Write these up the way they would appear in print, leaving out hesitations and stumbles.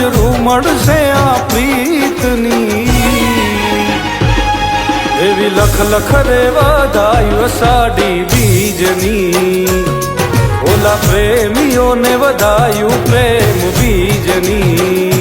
હાજરું મળશે આ પ્રીતની એવી લખ લખ રે વધાયું અષાઢી બીજની ઓલા પ્રેમીઓને વધાયું પ્રેમ બીજની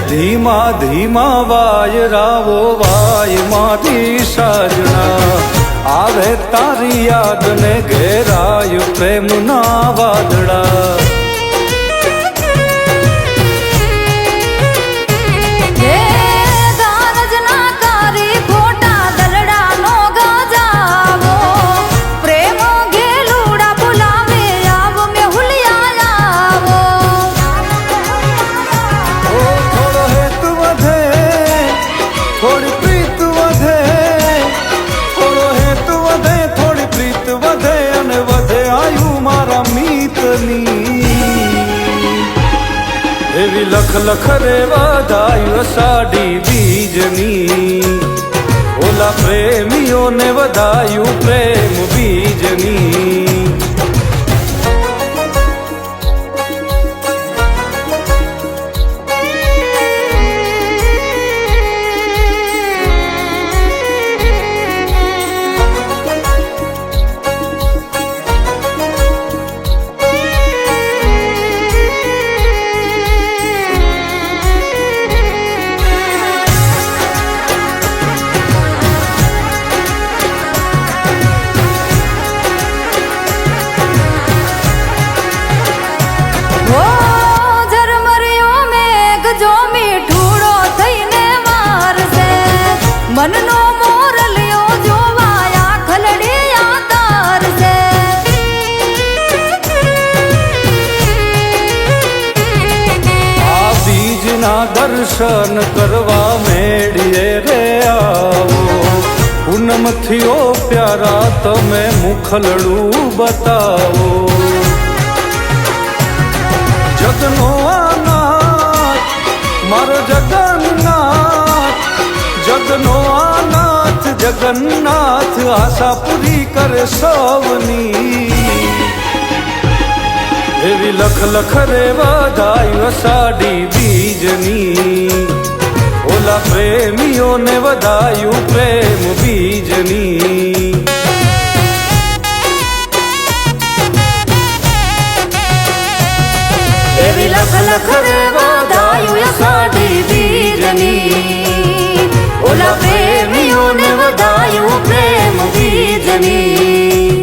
ધીમા ધીમા વાયરાવો વાય મારી સાજણા આવે તારી યાદ ને ઘેરાય પ્રેમના વાદળા એવી લખ લખ રે વધાયું અષાઢી બીજની ઓલા પ્રેમીઓને વધાયું પ્રેમ બીજની મનનો મોરલિયો જોવાયા ખલડિયા તારસે આ બીજના દર્શન કરવા મેળીએ રે આવો પૂનમથી ઓ પ્યારા તમે મુખલડું બતાવો જગનો આનાથ મારો જગન્નાથ જગનો આનાથ જગન્નાથ આશા પૂરી કરે સૌની એવી લખ લખ રે વધાયું અષાઢી બીજની ઓલા પ્રેમીઓને વધાયું પ્રેમ બીજની એવી લખ લખ રે વધાયું અષાઢી બીજની ઓલા પ્રેમીઓને વધાયું પ્રેમ બીજની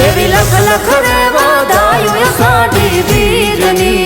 એવી લખ લખ રે વધાયું અષાઢી બીજની